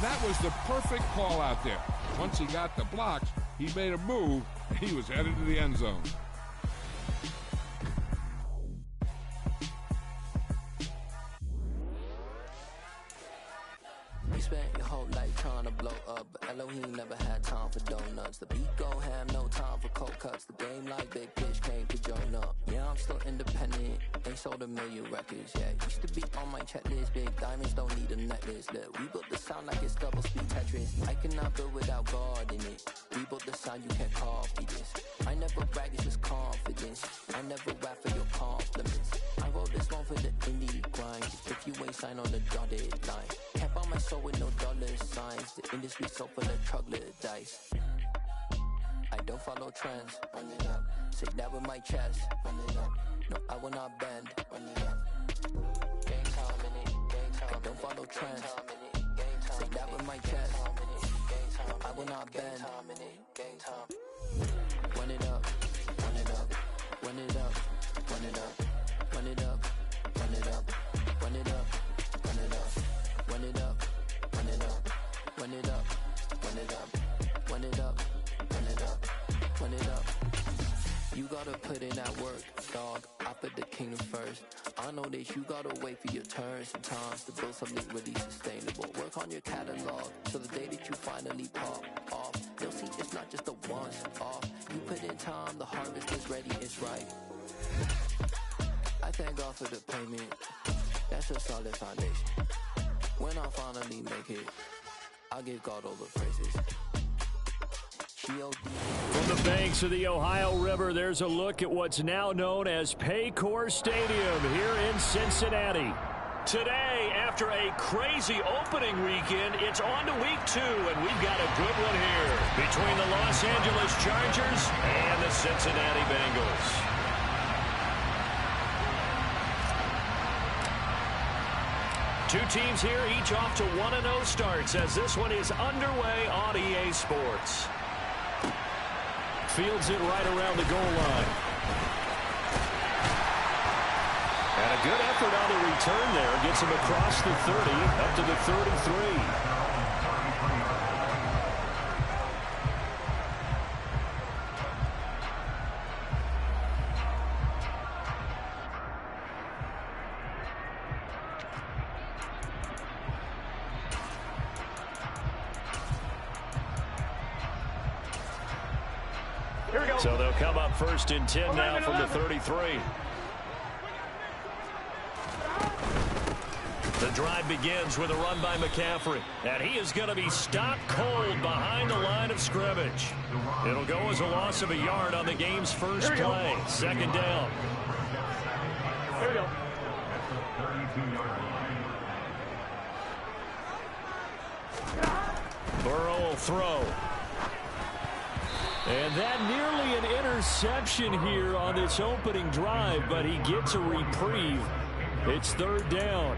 that was the perfect call out there. Once he got the blocks, he made a move. He was headed to the end zone. You spent your whole life trying to blow up, but Elohim never had time for donuts. The beat go ham, no time for cold cuts. The game like Big Pitch came to join up. Yeah, I'm still independent, ain't sold a million records yet. Used to be on my checklist, big diamonds don't need a necklace. Look, we built the sound like it's double speed Tetris. I cannot build without God in it. We built the sound, you can't copy this. I never brag, it's just confidence. I never rap for your compliments. I wrote this one for the indie grind. If you ain't signed on the dotted line, can't buy my soul with no dollar signs. The industry so full of troglodytes. I don't follow trends. Run it up. Say that with my chest. Run it up. No, I will not bend. Run it up. Game time in it. Game time. I don't follow trends. Say that with my chest. I will not bend. Game time. Run it up. Run it up. Run it up. Run it up. Run it up. Run it up. Run it up. Run it up. Run it up. Run it up. Run it up. Run it up. Run it up. Run it up. Run it up. You gotta put in that work, dog. I put the kingdom first. I know that you gotta wait for your turn sometimes to build something really sustainable. Work on your catalog so the day that you finally pop off, you'll see it's not just a once off. You put in time, the harvest is ready, it's right. I thank God for the payment. That's a solid foundation. When I finally make it, I'll give God all the praises. From the banks of the Ohio River, there's a look at what's now known as Paycor Stadium here in Cincinnati. Today, after a crazy opening weekend, it's on to week 2, and we've got a good one here between the Los Angeles Chargers and the Cincinnati Bengals. Two teams here, each off to 1-0 starts as this one is underway on EA Sports. Fields it right around the goal line. And a good effort on the return there. Gets him across the 30, up to the 33. So they'll come up first and 10 now from the 33. The drive begins with a run by McCaffrey. And he is going to be stopped cold behind the line of scrimmage. It'll go as a loss of a yard on the game's first play. Second down. Here we go. Burrow will throw. And that nearly an interception here on this opening drive, but he gets a reprieve. It's third down.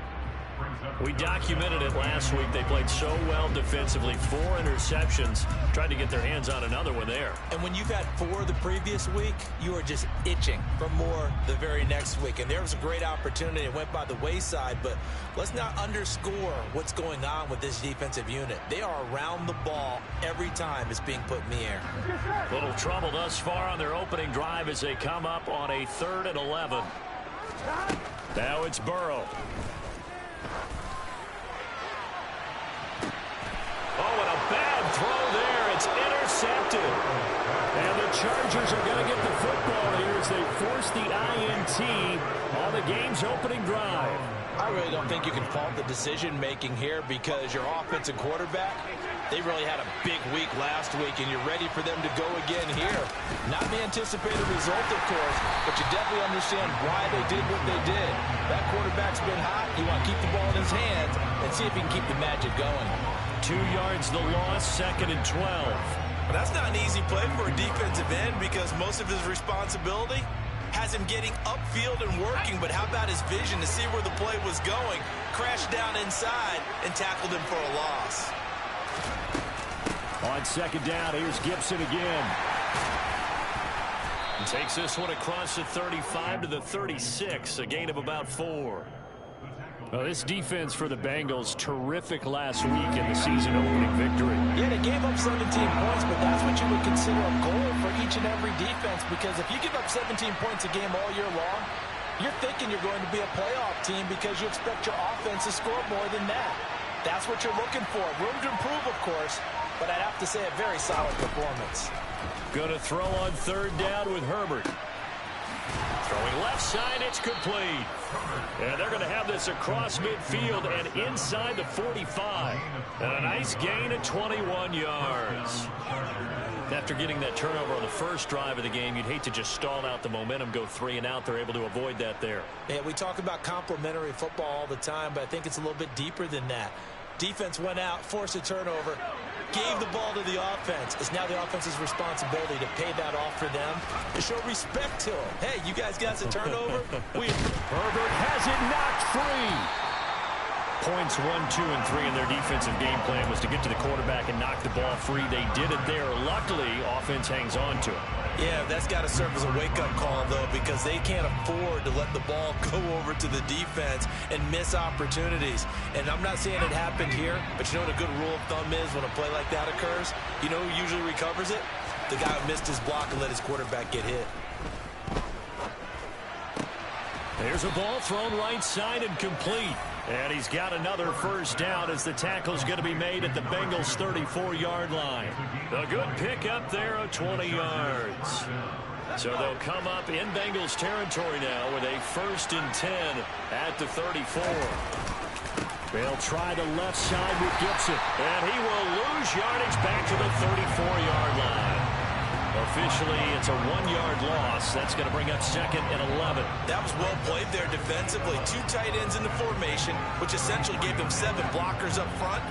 We documented it last week. They played so well defensively. 4 interceptions. Tried to get their hands on another one there. And when you've had 4 the previous week, you are just itching for more the very next week. And there was a great opportunity. It went by the wayside, but let's not underscore what's going on with this defensive unit. They are around the ball every time it's being put in the air. Little trouble thus far on their opening drive as they come up on a 3rd and 11. Now it's Burrow. Oh, and a bad throw there. It's intercepted. And the Chargers are going to get the football here as they force the INT on the game's opening drive. I really don't think you can fault the decision-making here because your offensive quarterback, they really had a big week last week, and you're ready for them to go again here. Not the anticipated result, of course, but you definitely understand why they did what they did. That quarterback's been hot. You want to keep the ball in his hands and see if he can keep the magic going. 2 yards the loss, 2nd and 12. But that's not an easy play for a defensive end because most of his responsibility has him getting upfield and working, but how about his vision to see where the play was going? Crashed down inside and tackled him for a loss. On 2nd down, here's Gibson again. He takes this one across the 35 to the 36, a gain of about 4. Well, this defense for the Bengals, terrific last week in the season-opening victory. Yeah, they gave up 17 points, but that's what you would consider a goal for each and every defense, because if you give up 17 points a game all year long, you're thinking you're going to be a playoff team because you expect your offense to score more than that. That's what you're looking for. Room to improve, of course, but I'd have to say a very solid performance. Going to throw on third down with Herbert. Throwing left side, it's complete. And they're going to have this across midfield and inside the 45. And a nice gain of 21 yards. After getting that turnover on the first drive of the game, you'd hate to just stall out the momentum, go 3 and out. They're able to avoid that there. Yeah, we talk about complementary football all the time, but I think it's a little bit deeper than that. Defense went out, forced a turnover, gave the ball to the offense. It's now the offense's responsibility to pay that off for them, to show respect to them. Hey, you guys got a turnover? Herbert has it knocked free. Points 1, 2, and 3 in their defensive game plan was to get to the quarterback and knock the ball free. They did it there. Luckily, offense hangs on to it. Yeah, that's got to serve as a wake-up call, though, because they can't afford to let the ball go over to the defense and miss opportunities. And I'm not saying it happened here, but you know what a good rule of thumb is when a play like that occurs? You know who usually recovers it? The guy who missed his block and let his quarterback get hit. There's a ball thrown right side and complete. And he's got another first down as the tackle's going to be made at the Bengals' 34-yard line. A good pick up there of 20 yards. So they'll come up in Bengals territory now with a 1st and 10 at the 34. They'll try the left side with Gibson. And he will lose yardage back to the 34-yard line. Officially, it's a 1-yard loss. That's going to bring up 2nd and 11. That was well played there defensively. 2 tight ends in the formation, which essentially gave them 7 blockers up front.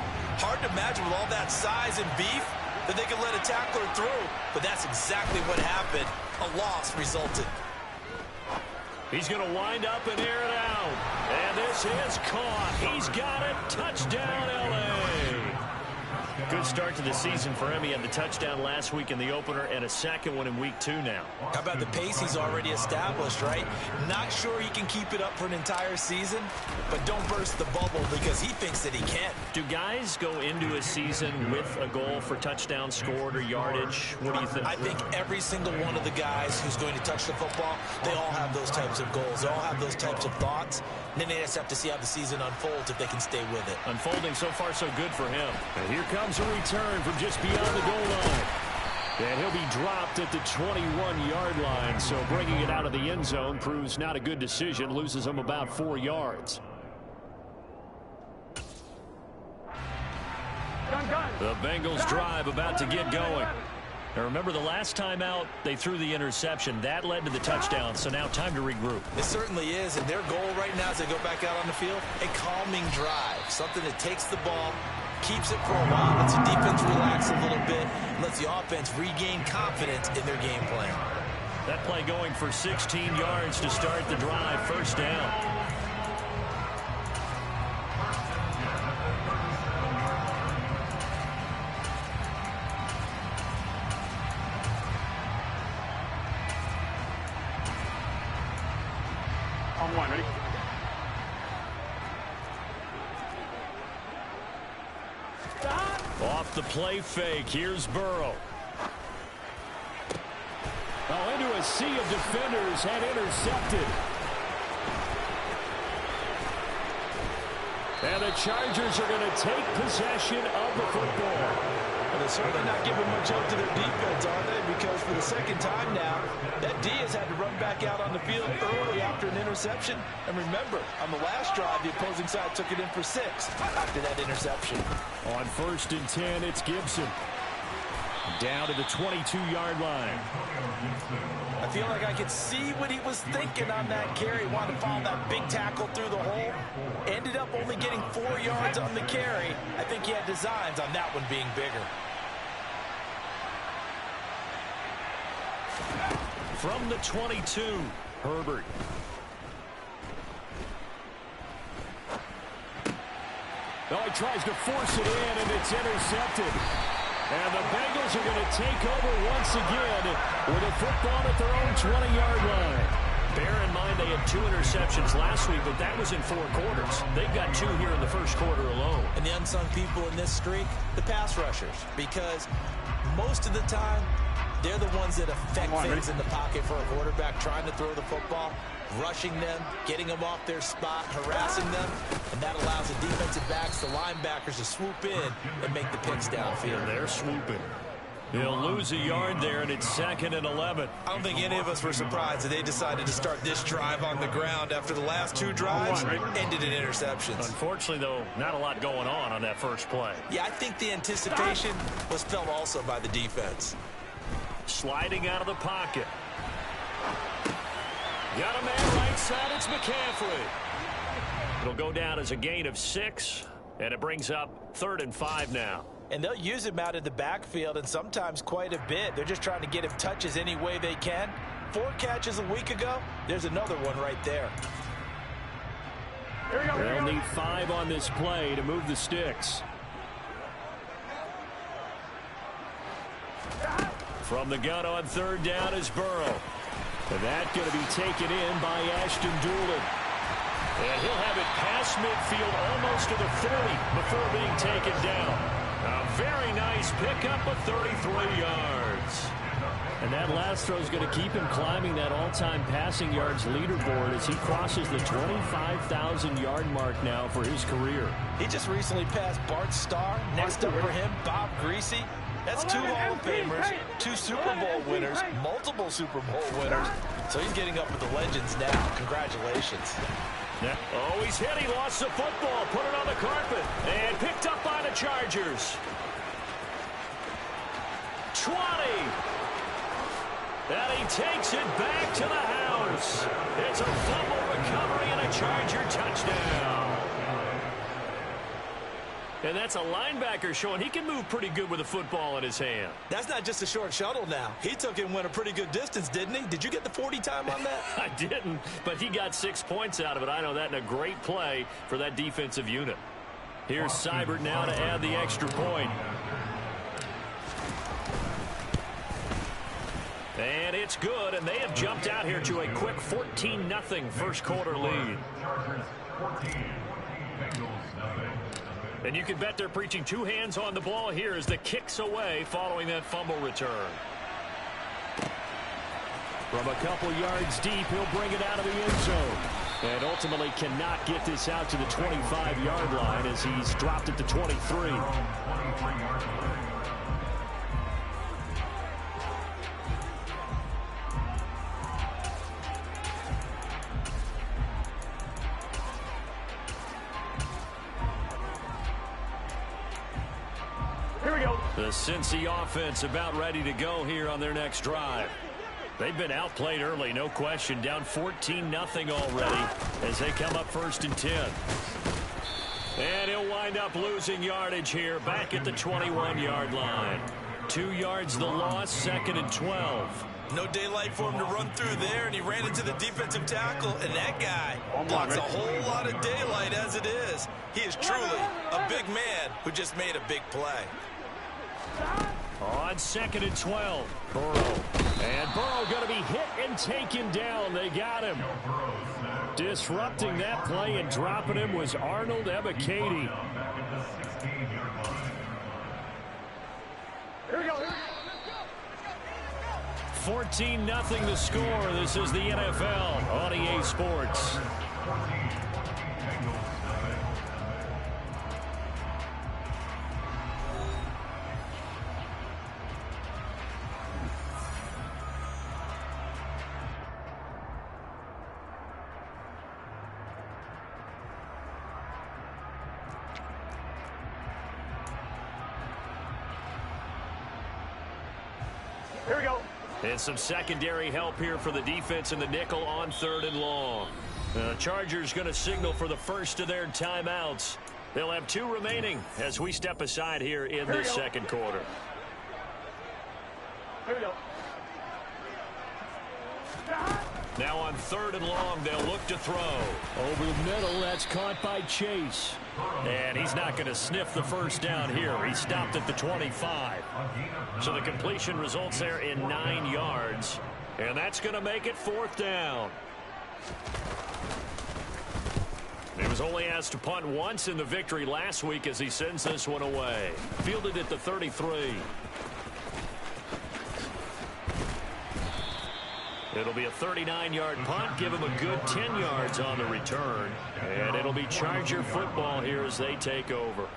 Hard to imagine with all that size and beef that they could let a tackler through. But that's exactly what happened. A loss resulted. He's going to wind up and air it out. And this is caught. He's got it. Touchdown, L.A. Good start to the season for him. He had the touchdown last week in the opener and a second one in week 2 now. How about the pace he's already established, right? Not sure he can keep it up for an entire season, but don't burst the bubble because he thinks that he can. Do guys go into a season with a goal for touchdown scored or yardage? What do you think? I think every single one of the guys who's going to touch the football, they all have those types of goals. They all have those types of thoughts. And then they just have to see how the season unfolds if they can stay with it. Unfolding so far so good for him. And here comes a return from just beyond the goal line. And he'll be dropped at the 21-yard line. So bringing it out of the end zone proves not a good decision. Loses him about 4 yards. The Bengals drive about to get going. Now remember, the last time out, they threw the interception. That led to the touchdown, so now time to regroup. It certainly is, and their goal right now as they go back out on the field, a calming drive. Something that takes the ball, keeps it for a while, lets the defense relax a little bit, and lets the offense regain confidence in their game plan. That play going for 16 yards to start the drive. First down. Ready? Off the play fake. Here's Burrow. Oh, into a sea of defenders and intercepted. And the Chargers are going to take possession of the football. Well, they're certainly not giving much up to their defense, are they? Because for the second time now, that D has had to run back out on the field early after an interception. And remember, on the last drive, the opposing side took it in for 6 after that interception. On 1st and 10, it's Gibson. Down to the 22-yard line. I feel like I could see what he was thinking on that carry. Wanted to follow that big tackle through the hole. Ended up only getting 4 yards on the carry. I think he had designs on that one being bigger. From the 22, Herbert. Oh, he tries to force it in, and it's intercepted. And the Bengals are going to take over once again with a football at their own 20-yard line. Bear in mind they had 2 interceptions last week, but that was in 4 quarters. They've got 2 here in the first quarter alone. And the unsung people in this streak, the pass rushers, because most of the time, they're the ones that affect things in the pocket for a quarterback trying to throw the football, rushing them, getting them off their spot, harassing them, and that allows the defensive backs, the linebackers to swoop in and make the picks downfield. And they're swooping. He'll lose a yard there, and it's 2nd and 11. I don't think any of us were surprised that they decided to start this drive on the ground after the last 2 drives ended in interceptions. Unfortunately, though, not a lot going on that first play. Yeah, I think the anticipation was felt also by the defense. Sliding out of the pocket. Got a man right side. It's McCaffrey. It'll go down as a gain of 6, and it brings up 3rd and 5 now. And they'll use him out in the backfield, and sometimes quite a bit. They're just trying to get him touches any way they can. 4 catches a week ago. There's another one right there. They'll need 5 on this play to move the sticks. From the gun on 3rd down is Burrow. And that's going to be taken in by Ashton Doolin. And he'll have it past midfield almost to the 30 before being taken down. A very nice pickup of 33 yards. And that last throw is going to keep him climbing that all-time passing yards leaderboard as he crosses the 25,000-yard mark now for his career. He just recently passed Bart Starr. Next up for him, Bob Greasy. That's 2 Hall of Famers, 2 Super Bowl winners, multiple Super Bowl winners. So he's getting up with the legends now. Congratulations. Yeah. Oh, he's hit. He lost the football. Put it on the carpet. And picked up by the Chargers. 20. And he takes it back to the house. It's a fumble recovery and a Charger touchdown. And that's a linebacker showing he can move pretty good with a football in his hand. That's not just a short shuttle now. He took it and went a pretty good distance, didn't he? Did you get the 40 time on that? I didn't, but he got 6 points out of it. I know that, and a great play for that defensive unit. Here's Seibert now to add the extra point. And it's good, and they have jumped out here to a quick 14-0 first quarter lead. And you can bet they're preaching 2 hands on the ball here as the kick's away following that fumble return. From a couple yards deep, he'll bring it out of the end zone. And ultimately cannot get this out to the 25-yard line as he's dropped at the 23. The Cincy offense about ready to go here on their next drive. They've been outplayed early, no question. Down 14-0 already as they come up 1st and 10. And he'll wind up losing yardage here back at the 21-yard line. 2 yards the loss, 2nd and 12. No daylight for him to run through there, and he ran into the defensive tackle, and that guy blocks a whole lot of daylight as it is. He is truly a big man who just made a big play. On 2nd and 12, Burrow. And Burrow going to be hit and taken down. They got him. Disrupting that play and dropping him was Arnold Ebiketie. Here we go. 14-0 the score. This is the NFL on EA Sports. Here we go. And some secondary help here for the defense in the nickel on 3rd and long. The Chargers going to signal for the first of their timeouts. They'll have 2 remaining as we step aside here in this second quarter. Here we go. Now on 3rd and long, they'll look to throw. Over the middle, that's caught by Chase. And he's not going to sniff the first down here. He stopped at the 25. So the completion results there in 9 yards. And that's going to make it 4th down. He was only asked to punt once in the victory last week as he sends this one away. Fielded at the 33. It'll be a 39-yard punt. Give him a good 10 yards on the return. And it'll be Charger football here as they take over.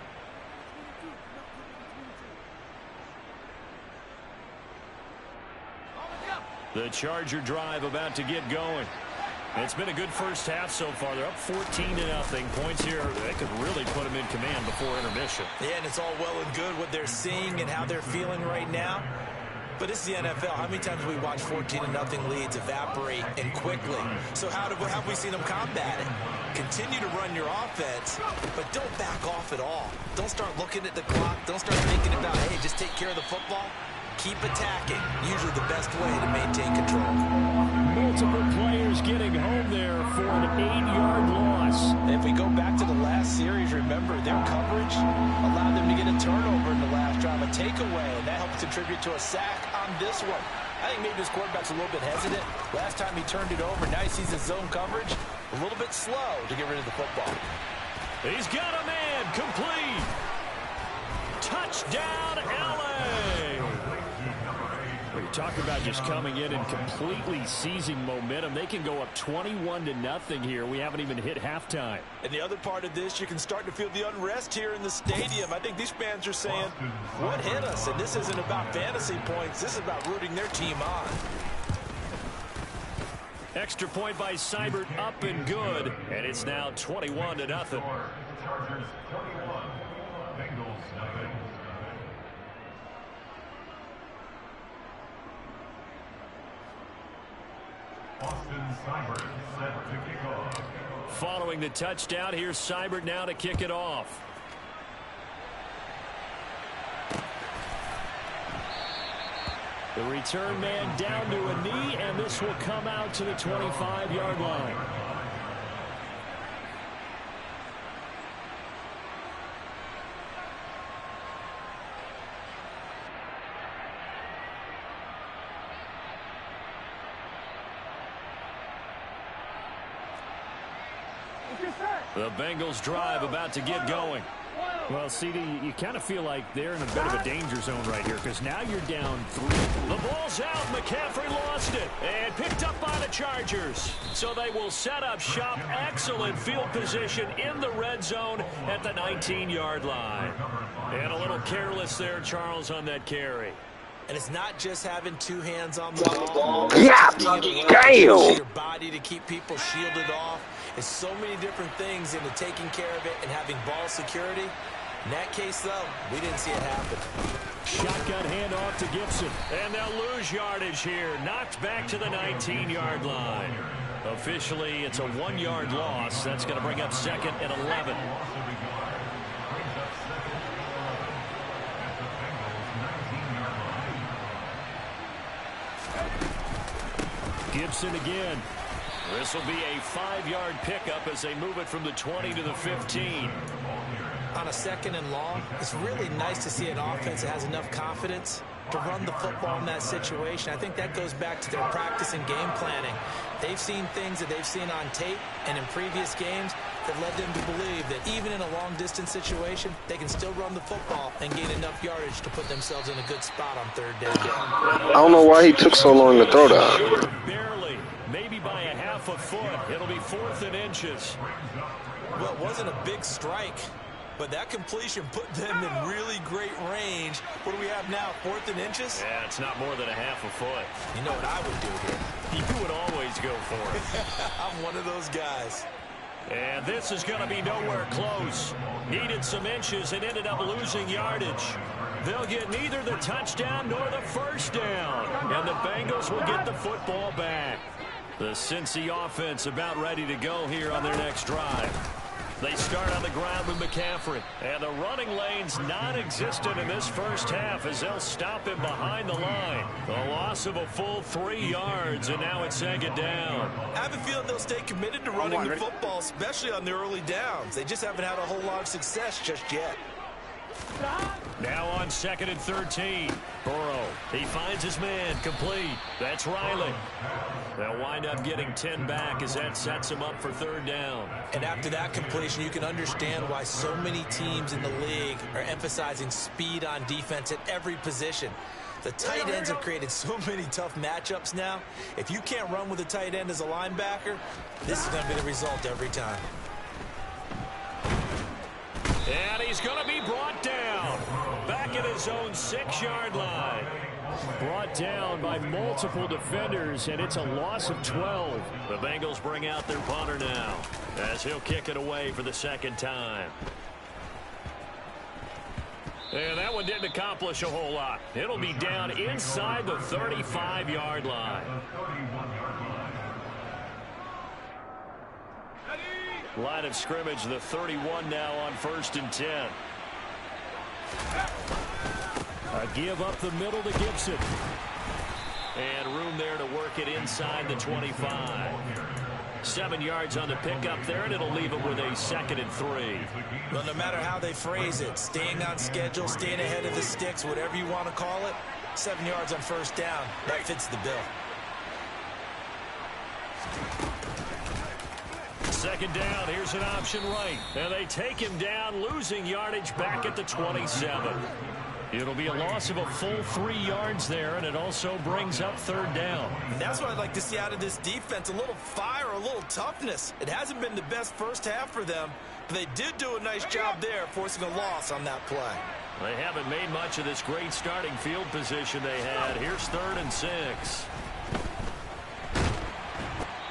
The Charger drive about to get going. It's been a good first half so far. They're up 14-0. Points here, they could really put them in command before intermission. Yeah, and it's all well and good what they're seeing and how they're feeling right now. But it's the NFL. How many times have we watched 14-0 leads evaporate and quickly? So how have we seen them combat it? Continue to run your offense, but don't back off at all. Don't start looking at the clock. Don't start thinking about, hey, just take care of the football. Keep attacking. Usually the best way to maintain control. Multiple players getting home there for an 8-yard loss. If we go back to the last series, remember their coverage allowed them to get a turnover in the last drive, a takeaway, and that helps contribute to a sack on this one. I think maybe this quarterback's a little bit hesitant. Last time he turned it over, now he sees his zone coverage a little bit slow to get rid of the football. He's got a man, complete. Touchdown, LA. You're talking about just coming in and completely seizing momentum. They can go up 21-0 here. We haven't even hit halftime. And the other part of this, you can start to feel the unrest here in the stadium. I think these fans are saying, what hit us? And this isn't about fantasy points. This is about rooting their team on. Extra point by Seibert, up and good. And it's now 21-0. Chargers 21, Bengals nothing. Austin Seibert set to kick off. Following the touchdown, here's Seibert now to kick it off. The return man down to a knee, and this will come out to the 25-yard line. The Bengals drive about to get going. Well, CD, you kind of feel like they're in a bit of a danger zone right here because now you're down 3. The ball's out. McCaffrey lost it and picked up by the Chargers. So they will set up shop. Excellent field position in the red zone at the 19-yard line. And a little careless there, Charles, on that carry. And it's not just having two hands on the ball. Yeah, damn. Your body to keep people shielded off. It's so many different things into taking care of it and having ball security. In that case, though, we didn't see it happen. Shotgun handoff to Gibson. And they'll lose yardage here. Knocked back to the 19-yard line. Officially, it's a 1-yard loss. That's going to bring up 2nd and 11. Gibson again. This will be a 5-yard pickup as they move it from the 20 to the 15. On a 2nd and long, it's really nice to see an offense that has enough confidence to run the football in that situation. I think that goes back to their practice and game planning. They've seen things that they've seen on tape and in previous games that led them to believe that even in a long-distance situation, they can still run the football and gain enough yardage to put themselves in a good spot on 3rd down. I don't know why he took so long to throw that. Barely. Maybe by a half a foot. It'll be 4th and inches. Well, it wasn't a big strike, but that completion put them in really great range. What do we have now, 4th and inches? Yeah, it's not more than a half a foot. You know what I would do here? You would always go for it. I'm one of those guys. And this is going to be nowhere close. Needed some inches and ended up losing yardage. They'll get neither the touchdown nor the first down. And the Bengals will get the football back. The Cincy offense about ready to go here on their next drive. They start on the ground with McCaffrey. And the running lane's non-existent in this first half as they'll stop him behind the line. A loss of a full 3 yards, and now it's 2nd down. I have a feeling they'll stay committed to running the football, especially on the early downs. They just haven't had a whole lot of success just yet. Now on 2nd and 13. Burrow, he finds his man, complete. That's Riley. They'll wind up getting 10 back as that sets him up for 3rd down. And after that completion, you can understand why so many teams in the league are emphasizing speed on defense at every position. The tight ends have created so many tough matchups now. If you can't run with a tight end as a linebacker, this is going to be the result every time. And he's going to be brought down. Back at his own 6-yard line. Brought down by multiple defenders, and it's a loss of 12. The Bengals bring out their punter now, as he'll kick it away for the 2nd time. And that one didn't accomplish a whole lot. It'll be down inside the 35-yard line. Line of scrimmage, the 31 now on 1st and 10. A give up the middle to Gibson. And room there to work it inside the 25. 7 yards on the pickup there, and it'll leave it with a 2nd and 3. Well, no matter how they phrase it, staying on schedule, staying ahead of the sticks, whatever you want to call it, 7 yards on 1st down, that fits the bill. 2nd down, here's an option right. And they take him down, losing yardage back at the 27. It'll be a loss of a full 3 yards there, and it also brings up 3rd down. And that's what I'd like to see out of this defense, a little fire, a little toughness. It hasn't been the best first half for them, but they did do a nice job there, forcing a loss on that play. They haven't made much of this great starting field position they had. Here's 3rd and 6.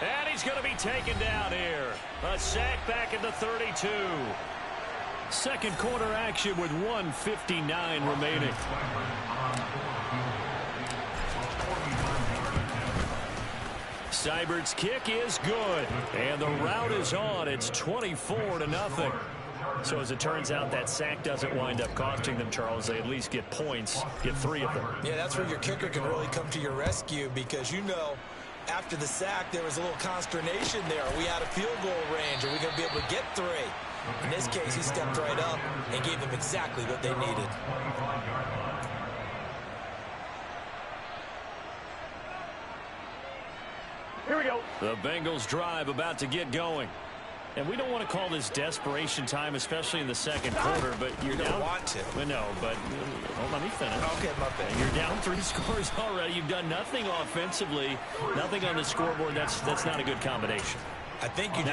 And he's going to be taken down here. A sack back at the 32. 2nd quarter action with 1:59 remaining. Seibert's kick is good. And the route is on. It's 24-0. So as it turns out, that sack doesn't wind up costing them, Charles. They at least get points, get 3 of them. Yeah, that's where your kicker can really come to your rescue, because you know after the sack there was a little consternation there. Are we out of field goal range? Are we going to be able to get 3? In this case, he stepped right up and gave them exactly what they needed. Here we go. The Bengals drive about to get going. And we don't want to call this desperation time, especially in the 2nd quarter, but you're down. You don't want to. Well, no, but let me finish. Okay, my bad. You're down 3 scores already. You've done nothing offensively, nothing on the scoreboard. That's not a good combination. I think you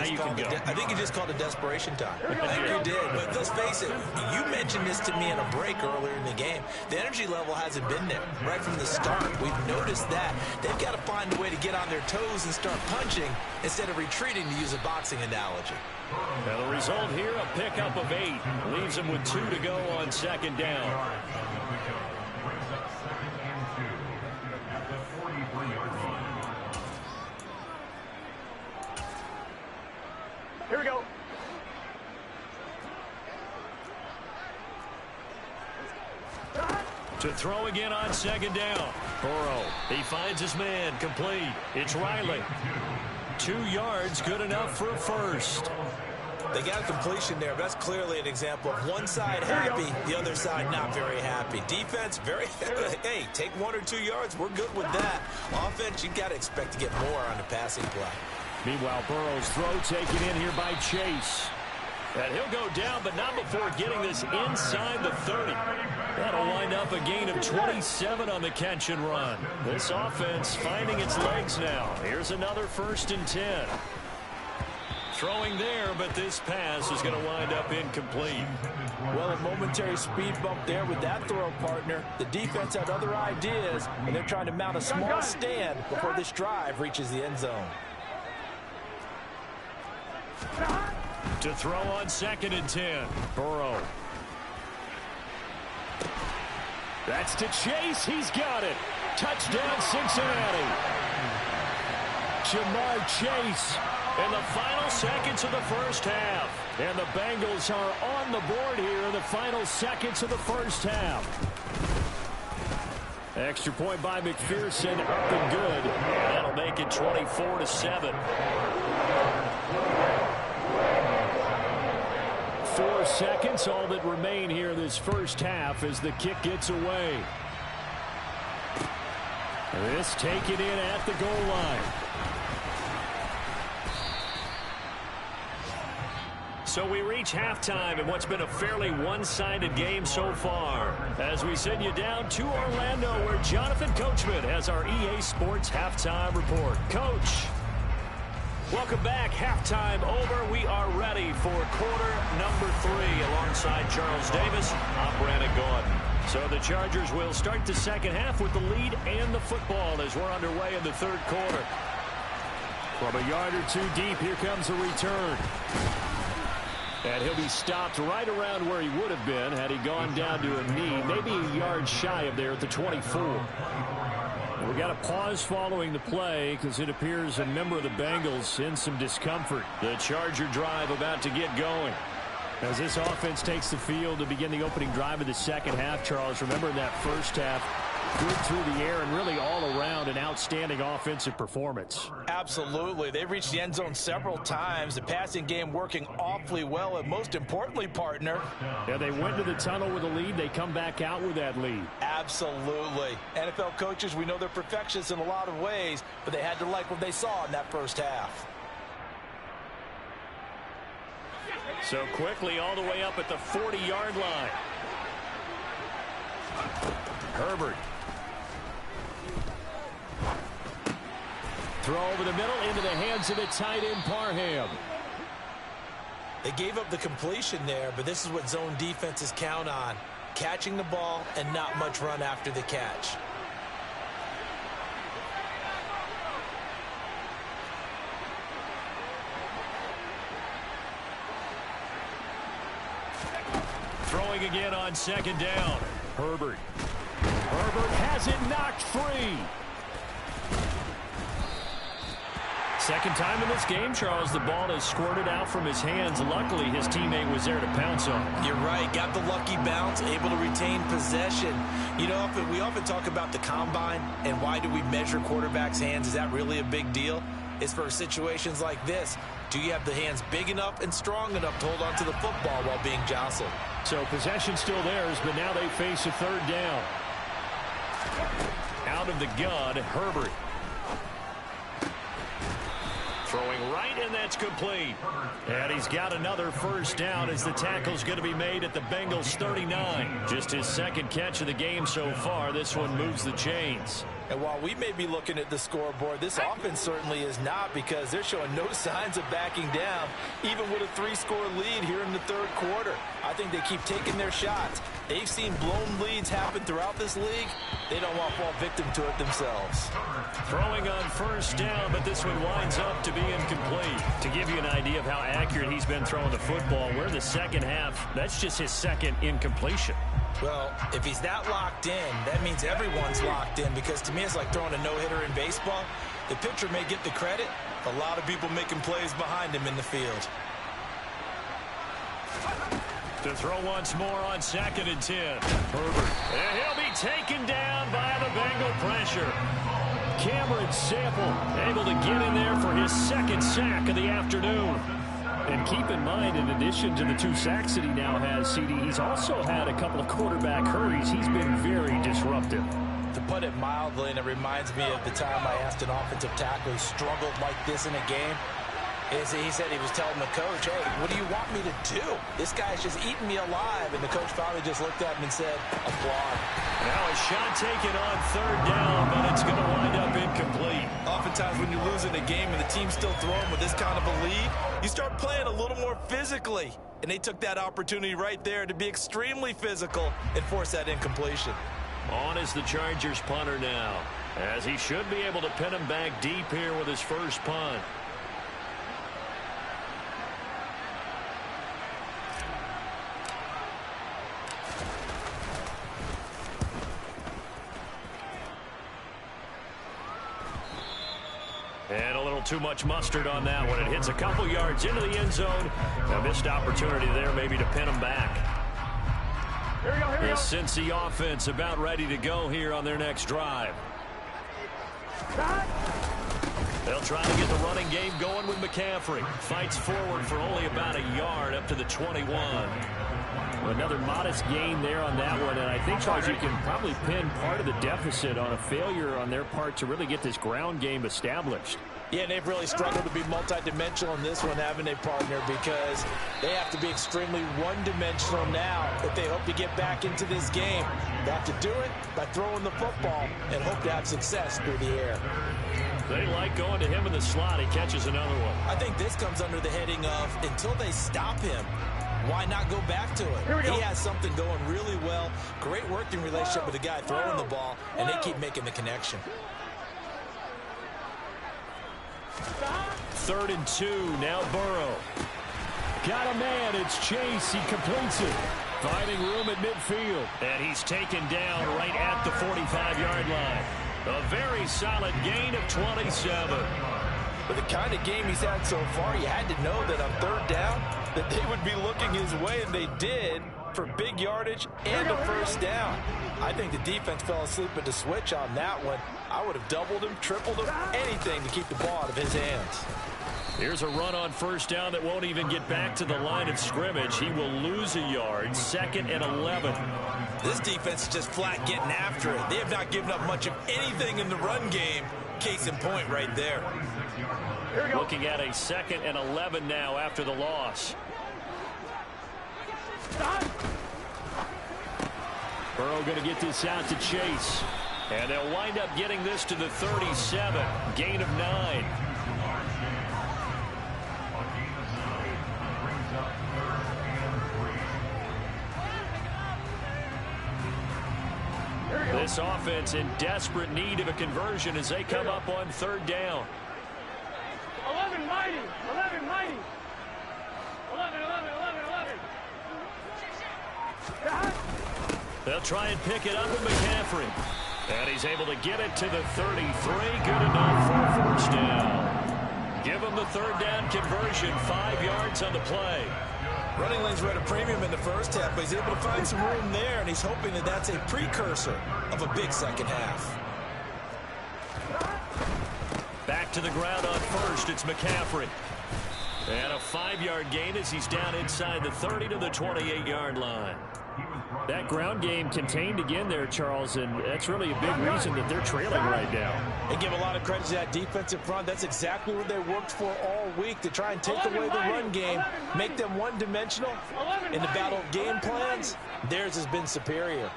just called it desperation time. I think you did. But let's face it, you mentioned this to me in a break earlier in the game. The energy level hasn't been there right from the start. We've noticed that. They've got to find a way to get on their toes and start punching instead of retreating, to use a boxing analogy. Now the result here, a pickup of 8. Leaves them with 2 to go on 2nd down. Here we go. To throw again on 2nd down. Burrow, he finds his man, complete. It's Riley. 2 yards, good enough for a 1st. They got a completion there, but that's clearly an example of one side happy, the other side not very happy. Defense, very, hey, take 1 or 2 yards, we're good with that. Offense, you got to expect to get more on the passing play. Meanwhile, Burrow's throw taken in here by Chase. And he'll go down, but not before getting this inside the 30. That'll wind up a gain of 27 on the catch and run. This offense finding its legs now. Here's another 1st and 10. Throwing there, but this pass is going to wind up incomplete. Well, a momentary speed bump there with that throw, partner. The defense had other ideas, and they're trying to mount a small stand before this drive reaches the end zone. To throw on 2nd and 10. Burrow. That's to Chase. He's got it. Touchdown, Cincinnati. Jamar Chase in the final seconds of the 1st half. And the Bengals are on the board here in the final seconds of the 1st half. Extra point by McPherson, up and good. And that'll make it 24-7. 4 seconds, all that remain here this first half as the kick gets away. This taken in at the goal line. So we reach halftime in what's been a fairly one-sided game so far, as we send you down to Orlando, where Jonathan Coachman has our EA Sports Halftime Report. Coach, welcome back. Halftime over. We are ready for quarter number 3 alongside Charles Davis. I'm Brandon Gordon. So the Chargers will start the second half with the lead and the football as we're underway in the third quarter. From a yard or 2 deep, here comes a return. And he'll be stopped right around where he would have been had he gone down to a knee, maybe a yard shy of there at the 24. We got a pause following the play because it appears a member of the Bengals in some discomfort. The Charger drive about to get going. As this offense takes the field to begin the opening drive of the second half, Charles, remember in that first half, good through the air and really all around an outstanding offensive performance. Absolutely. They've reached the end zone several times. The passing game working awfully well, and most importantly, partner. Yeah, they went to the tunnel with a lead. They come back out with that lead. Absolutely. NFL coaches, we know they're perfectionists in a lot of ways, but they had to like what they saw in that first half. So quickly all the way up at the 40-yard line. Herbert. Throw over the middle into the hands of the tight end Parham. They gave up the completion there, but this is what zone defenses count on. Catching the ball and not much run after the catch. Throwing again on second down. Herbert. Herbert has it knocked free. Second time in this game, Charles, the ball has squirted out from his hands. Luckily, his teammate was there to pounce on it. You're right. Got the lucky bounce, able to retain possession. You know, we often talk about the combine and why do we measure quarterbacks' hands. Is that really a big deal? It's for situations like this. Do you have the hands big enough and strong enough to hold on to the football while being jostled? So possession still theirs, but now they face a third down. Out of the gun, Herbert. Throwing right, and that's complete. And he's got another first down as the tackle's going to be made at the Bengals 39. Just his second catch of the game so far. This one moves the chains. And while we may be looking at the scoreboard, this offense certainly is not, because they're showing no signs of backing down, even with a 3-score lead here in the third quarter. I think they keep taking their shots. They've seen blown leads happen throughout this league. They don't want to fall victim to it themselves. Throwing on first down, but this one winds up to be incomplete. To give you an idea of how accurate he's been throwing the football, we're in the second half. That's just his second incompletion. Well, if he's that locked in, that means everyone's locked in, because to me it's like throwing a no-hitter in baseball. The pitcher may get the credit, a lot of people making plays behind him in the field. To throw once more on 2nd and 10. Herbert. And he'll be taken down by the Bengal pressure. Cameron Sample able to get in there for his second sack of the afternoon. And keep in mind, in addition to the 2 sacks that he now has, CD, he's also had a couple of quarterback hurries. He's been very disruptive. To put it mildly, and it reminds me of the time I asked an offensive tackle who struggled like this in a game. He said he was telling the coach, hey, what do you want me to do? This guy's just eating me alive. And the coach finally just looked at him and said, applaud. Now a shot taken on third down, but it's going to wind up incomplete. Oftentimes when you're losing a game and the team's still throwing with this kind of a lead, you start playing a little more physically. And they took that opportunity right there to be extremely physical and force that incompletion. On is the Chargers punter now, as he should be able to pin him back deep here with his first punt. And a little too much mustard on that one. It hits a couple yards into the end zone. A missed opportunity there maybe to pin him back. Here we go, here we go. The Cincy offense about ready to go here on their next drive. They'll try to get the running game going with McCaffrey. Fights forward for only about a yard. up to the 21. Another modest gain there on that one, and I think, Charles, you can probably pin part of the deficit on a failure on their part to really get this ground game established. Yeah, they've really struggled to be multidimensional in this one, haven't they, partner? Because they have to be extremely one-dimensional now if they hope to get back into this game. They have to do it by throwing the football and hope to have success through the air. They like going to him in the slot. He catches another one. I think this comes under the heading of until they stop him, why not go back to it? He has something going really well. Great working relationship with the guy throwing the ball, and they keep making the connection. 3rd and 2, now Burrow. Got a man, it's Chase, he completes it. Finding room at midfield. And he's taken down right at the 45-yard line. A very solid gain of 27. With the kind of game he's had so far, you had to know that on 3rd down, that they would be looking his way, and they did, for big yardage and a 1st down. I think the defense fell asleep at the switch on that one. I would have doubled him, tripled him, anything to keep the ball out of his hands. Here's a run on 1st down that won't even get back to the line of scrimmage. He will lose a yard. 2nd and 11. This defense is just flat getting after it. They have not given up much of anything in the run game. Case in point right there. Looking at a 2nd and 11 now after the loss. Burrow going to get this out to Chase. And they'll wind up getting this to the 37. Gain of 9. This offense in desperate need of a conversion as they come up on 3rd down. 11 mighty. 11 mighty. 11. They'll try and pick it up with McCaffrey. And he's able to get it to the 33. Good enough for a 1st down. Give him the 3rd down conversion. 5 yards on the play. Running lanes were at a premium in the 1st half, but he's able to find some room there, and he's hoping that that's a precursor of a big 2nd half. Back to the ground on 1st. It's McCaffrey. And a 5-yard gain as he's down inside the 30 to the 28-yard line. That ground game contained again there, Charles, and that's really a big reason that they're trailing right now. They give a lot of credit to that defensive front. That's exactly what they worked for all week, to try and take away the run game, make them one-dimensional. In the battle of game plans, theirs has been superior.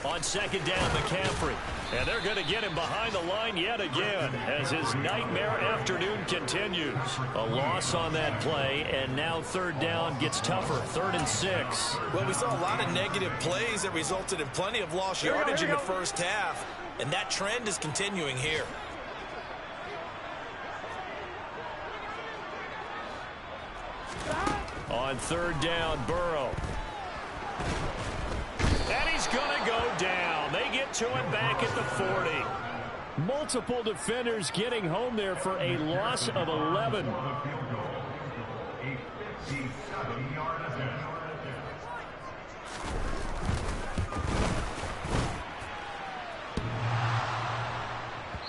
On 2nd down, McCaffrey. And they're going to get him behind the line yet again as his nightmare afternoon continues. A loss on that play, and now 3rd down gets tougher. 3rd and 6. Well, we saw a lot of negative plays that resulted in plenty of lost yardage in the 1st half, and that trend is continuing here. On 3rd down, Burrow. And he's going to go down. They get to him back at the 40. Multiple defenders getting home there for a loss of 11.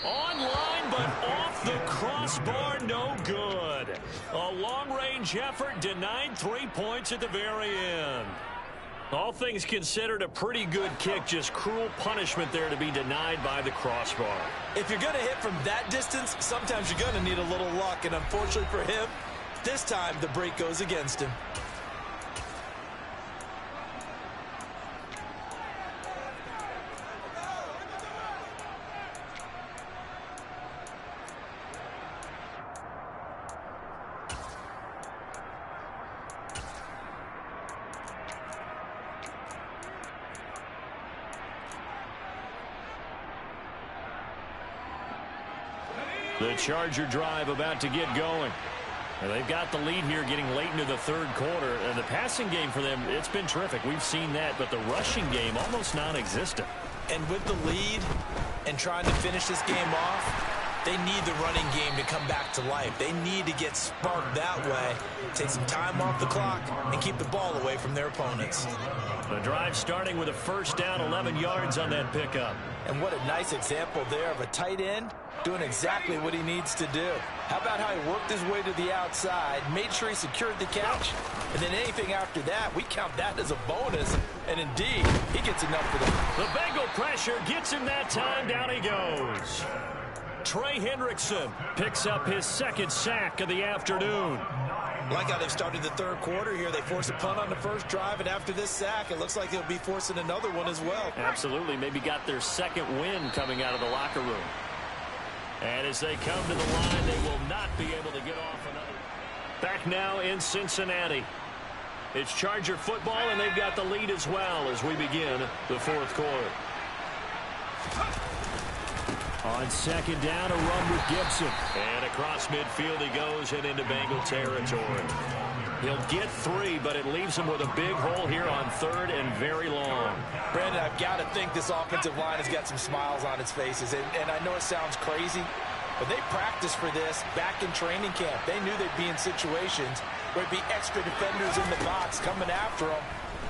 Online, but off the crossbar, no good. A long-range effort denied 3 points at the very end. All things considered, a pretty good kick, just cruel punishment there to be denied by the crossbar. If you're going to hit from that distance, sometimes you're going to need a little luck, and unfortunately for him, this time the break goes against him. The Charger drive about to get going. And they've got the lead here getting late into the 3rd quarter. And the passing game for them, it's been terrific. We've seen that, but the rushing game almost non-existent. And with the lead and trying to finish this game off, They need the running game to come back to life. They need to get sparked that way, take some time off the clock, and keep the ball away from their opponents. The drive starting with a first down, 11 yards on that pickup. And what a nice example there of a tight end doing exactly what he needs to do. How about how he worked his way to the outside, made sure he secured the catch, and then anything after that, we count that as a bonus. And indeed, he gets enough for them. The Bengal pressure gets him that time. Down he goes. Trey Hendrickson picks up his second sack of the afternoon. Like how they've started the third quarter here. They force a punt on the first drive, and after this sack, it looks like they'll be forcing another one as well. Absolutely. Maybe got their second win coming out of the locker room. And as they come to the line, they will not be able to get off another. Back now in Cincinnati. It's Charger football, and they've got the lead as well as we begin the fourth quarter. On second down, a run with Gibson. And across midfield he goes and into Bengal territory. He'll get 3, but it leaves him with a big hole here on third and very long. Brandon, I've got to think this offensive line has got some smiles on its faces. And I know it sounds crazy, but they practiced for this back in training camp. They knew they'd be in situations where there'd be extra defenders in the box coming after them,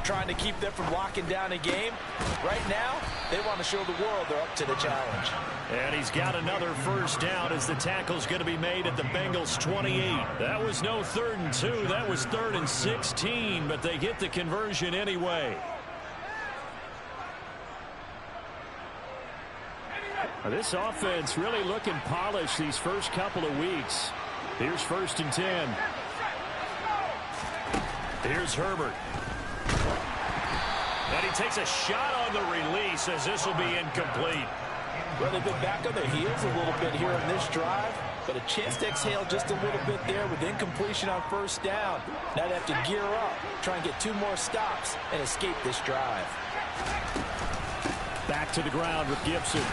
trying to keep them from locking down a game. Right now, they want to show the world they're up to the challenge. And he's got another first down as the tackle's going to be made at the Bengals 28. That was no 3rd and 2. That was 3rd and 16, but they get the conversion anyway. Now, this offense really looking polished these first couple of weeks. Here's 1st and 10. Here's Herbert. And he takes a shot on the release as this will be incomplete. Well, they've been back on their heels a little bit here in this drive, but a chance to exhale just a little bit there with incompletion on first down. Now they have to gear up, try and get 2 more stops, and escape this drive. Back to the ground with Gibson.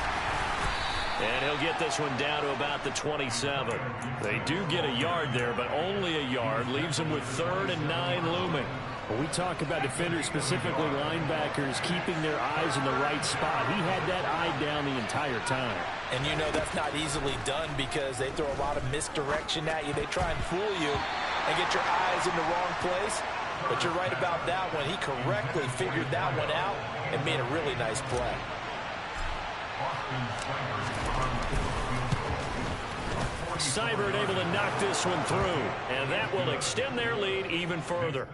And he'll get this one down to about the 27. They do get a yard there, but only a yard. Leaves them with 3rd and 9 looming. When we talk about defenders, specifically linebackers, keeping their eyes in the right spot, he had that eye down the entire time. And you know that's not easily done because they throw a lot of misdirection at you. They try and fool you and get your eyes in the wrong place. But you're right about that one. He correctly figured that one out and made a really nice play. Seibert able to knock this one through, and that will extend their lead even further.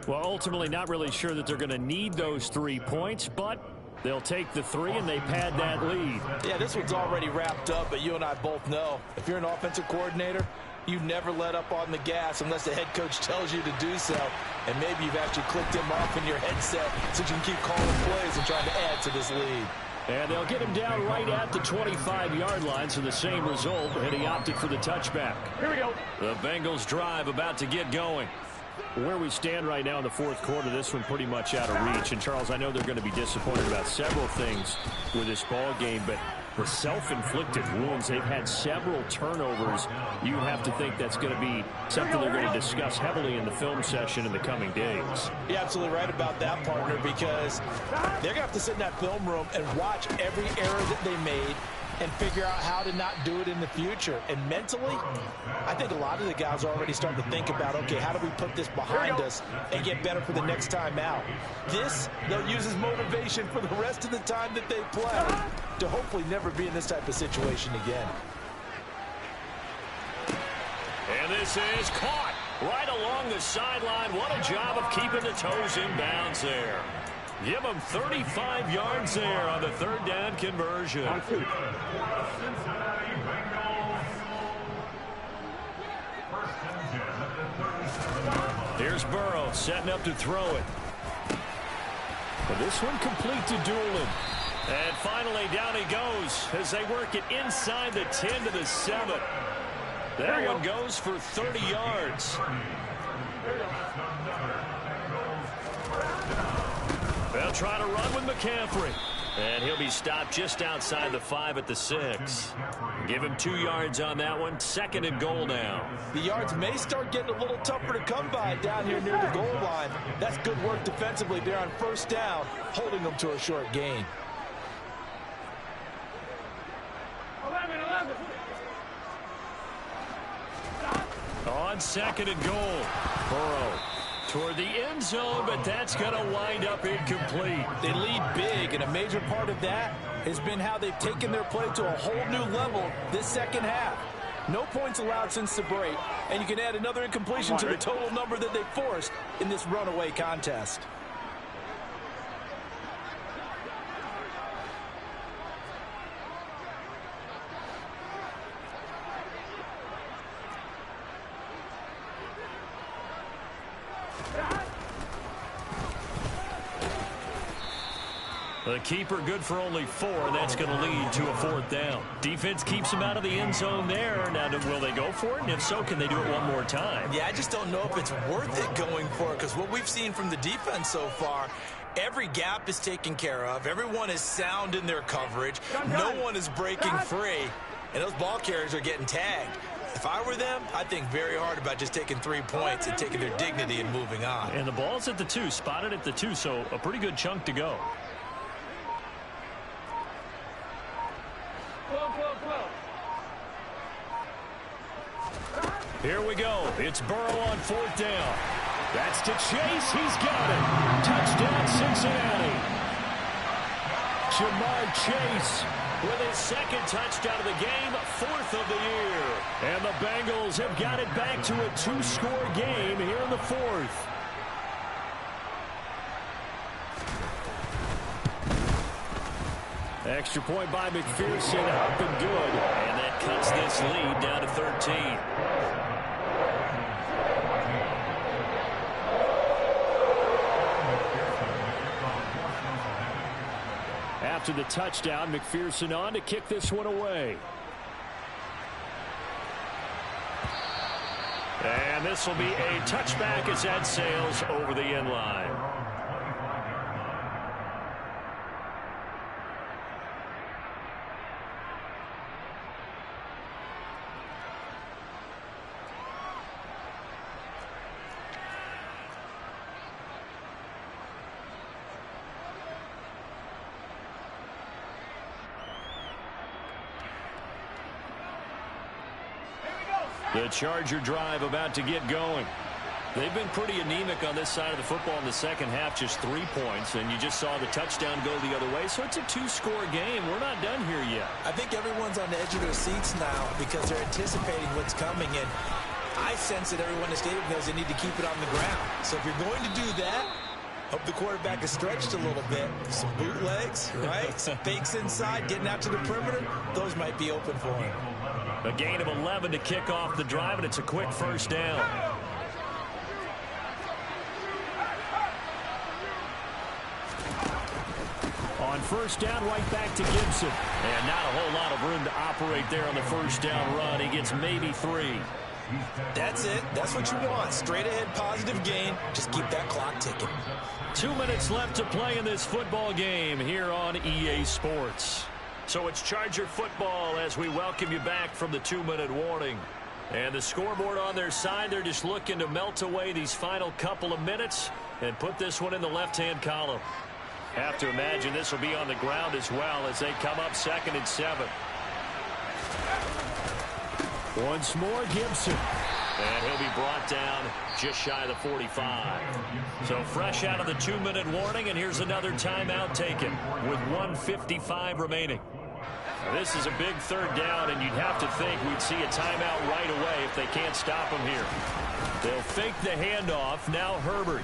Well, ultimately not really sure that they're going to need those 3 points, but they'll take the 3 and they pad that lead. Yeah, this one's already wrapped up, but you and I both know if you're an offensive coordinator, you never let up on the gas unless the head coach tells you to do so. And maybe you've actually clicked him off in your headset so you can keep calling plays and trying to add to this lead. And they'll get him down right at the 25-yard line, so the same result, and he opted for the touchback. Here we go. The Bengals drive about to get going. Where we stand right now in the fourth quarter, this one pretty much out of reach. And, Charles, I know they're going to be disappointed about several things with this ball game, but the self-inflicted wounds, they've had several turnovers. You have to think that's going to be something they're going to discuss heavily in the film session in the coming days. You're absolutely right about that, partner, because they're going to have to sit in that film room and watch every error that they made and figure out how to not do it in the future. And mentally, I think a lot of the guys are already starting to think about, okay, how do we put this behind us and get better for the next time out? This, they'll use as motivation for the rest of the time that they play to hopefully never be in this type of situation again. And this is caught right along the sideline. What a job of keeping the toes in bounds there. Give them 35 yards there on the 3rd down conversion. Here's Burrow setting up to throw it. But this one complete to Doolin. And finally down he goes as they work it inside the 10 to the 7. That one goes for 30 yards. They'll try to run with McCaffrey. And he'll be stopped just outside the 5 at the 6. Give him 2 yards on that one. 2nd and goal now. The yards may start getting a little tougher to come by down here near the goal line. That's good work defensively there on 1st down, holding them to a short gain. 11. on 2nd and goal. Burrow toward the end zone, but that's going to wind up incomplete. They lead big, and a major part of that has been how they've taken their play to a whole new level this second half. No points allowed since the break, and you can add another incompletion to the total number that they forced in this runaway contest. The keeper good for only 4, and that's going to lead to a 4th down. Defense keeps him out of the end zone there. Now, will they go for it? And if so, can they do it one more time? Yeah, I just don't know if it's worth it going for it, because what we've seen from the defense so far, every gap is taken care of. Everyone is sound in their coverage. No one is breaking free, and those ball carriers are getting tagged. If I were them, I'd think very hard about just taking 3 points and taking their dignity and moving on. And the ball's at the 2, spotted at the 2, so a pretty good chunk to go. Here we go. It's Burrow on 4th down. That's to Chase. He's got it. Touchdown, Cincinnati. Jamar Chase with his 2nd touchdown of the game, 4th of the year. And the Bengals have got it back to a 2-score game here in the 4th. Extra point by McPherson, up and good. And that cuts this lead down to 13. After the touchdown, McPherson on to kick this one away. And this will be a touchback as that sails over the end line. The Charger drive about to get going. They've been pretty anemic on this side of the football in the second half, just 3 points, and you just saw the touchdown go the other way, so it's a 2-score game. We're not done here yet. I think everyone's on the edge of their seats now because they're anticipating what's coming, and I sense that everyone in the stadium knows they need to keep it on the ground. So if you're going to do that, hope the quarterback is stretched a little bit. Some bootlegs, right? Some fakes inside, getting out to the perimeter. Those might be open for him. A gain of 11 to kick off the drive, and it's a quick 1st down. On 1st down, right back to Gibson. And not a whole lot of room to operate there on the 1st down run. He gets maybe 3. That's it. That's what you want. Straight ahead positive gain. Just keep that clock ticking. 2 minutes left to play in this football game here on EA Sports. So it's Charger football as we welcome you back from the 2-minute warning. And the scoreboard on their side, they're just looking to melt away these final couple of minutes and put this one in the left-hand column. Have to imagine this will be on the ground as well as they come up 2nd and 7. Once more, Gibson. And he'll be brought down just shy of the 45. So fresh out of the 2-minute warning, and here's another timeout taken with 1:55 remaining. This is a big 3rd down, and you'd have to think we'd see a timeout right away if they can't stop him here. They'll fake the handoff. Now Herbert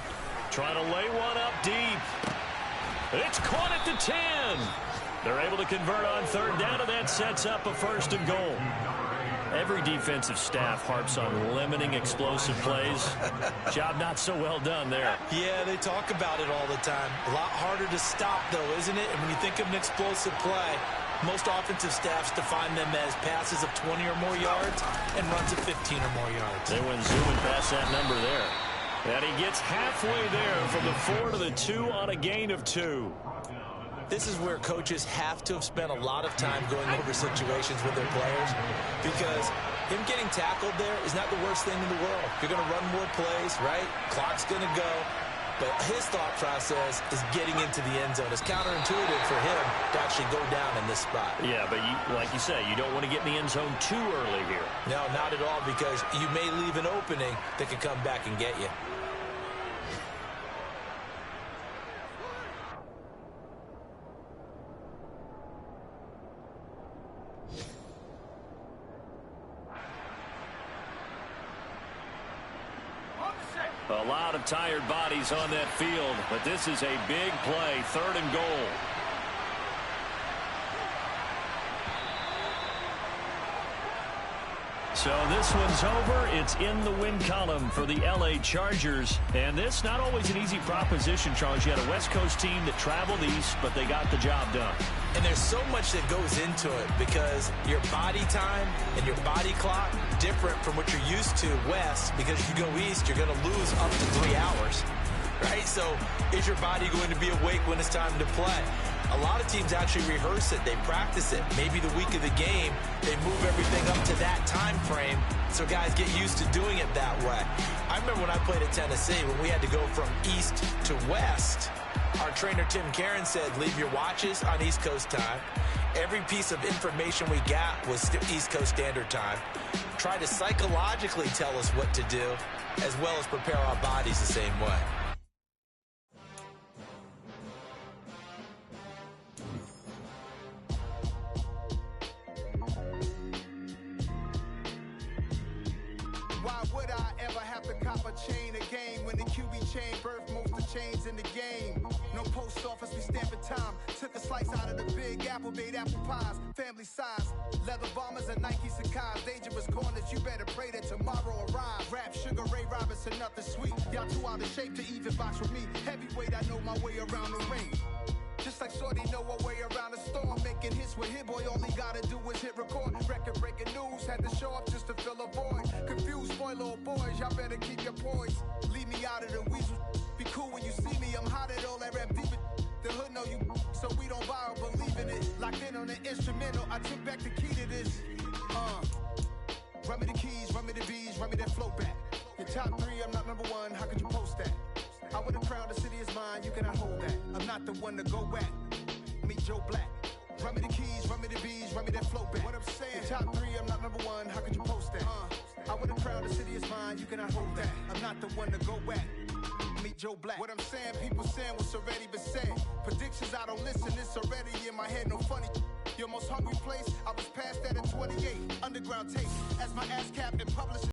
trying to lay one up deep. It's caught at the 10. They're able to convert on 3rd down, and that sets up a 1st and goal. Every defensive staff harps on limiting explosive plays. Job not so well done there. Yeah, they talk about it all the time. A lot harder to stop, though, isn't it? And when you think of an explosive play, most offensive staffs define them as passes of 20 or more yards and runs of 15 or more yards. They went zooming past that number there. And he gets halfway there from the 4 to the 2 on a gain of 2. This is where coaches have to have spent a lot of time going over situations with their players, because him getting tackled there is not the worst thing in the world. You're going to run more plays, right? Clock's going to go. But his thought process is getting into the end zone. It's counterintuitive for him to actually go down in this spot. Yeah, but like you say, you don't want to get in the end zone too early here. No, not at all, because you may leave an opening that could come back and get you. A lot of tired bodies on that field, but this is a big play, 3rd and goal. So this one's over. It's in the win column for the L.A. Chargers. And this, not always an easy proposition, Charles. You had a West Coast team that traveled east, but they got the job done. And there's so much that goes into it because your body time and your body clock different from what you're used to west, because if you go east, you're going to lose up to 3 hours, right? So is your body going to be awake when it's time to play? A lot of teams actually rehearse it. They practice it. Maybe the week of the game, they move everything up to that time frame so guys get used to doing it that way. I remember when I played at Tennessee, when we had to go from east to west, our trainer Tim Karen said, leave your watches on East Coast time. Every piece of information we got was East Coast Standard Time. Try to psychologically tell us what to do, as well as prepare our bodies the same way. Why would I ever have to cop a chain a game when the QB chain birthed most of chains in the game? No post office, we stamping time. Took a slice out of the big apple, made apple pies, family size. Leather bombers and Nike Sacai's. Dangerous corners, you better pray that tomorrow arrives. Rap, Sugar Ray Robinson, nothing sweet. Y'all too out of shape to even box with me. Heavyweight, I know my way around the ring. Just like Shorty know her way around the storm. Making hits with Hit Boy, all he gotta do is hit record. Record-breaking news, had to show up just to fill a void. Confused, spoil little boys, y'all better keep your poise. Leave me out of the weasel. Be cool when you see me, I'm hot at all that rap deep. The hood know you, so we don't borrow, believe in it. Locked in on the instrumental, I took back the key to this. Run me the keys, run me the bees, run me that flow back. Your top 3, I'm not number 1, how could you post that? I would have crowned the city is mine, you cannot hold that. I'm not the one to go back. Meet Joe Black. Run me the keys, run me the bees, run me that flow back. What I'm saying, top 3, I'm not number 1, how could you post that? I would have crowned the city is mine, you cannot hold that. I'm not the one to go back. Meet Joe Black. What I'm saying, people saying what's already been said. Predictions, I don't listen, it's already in my head, no funny. Your most hungry place, I was past that at 28. Underground tape, as my ass cap and published.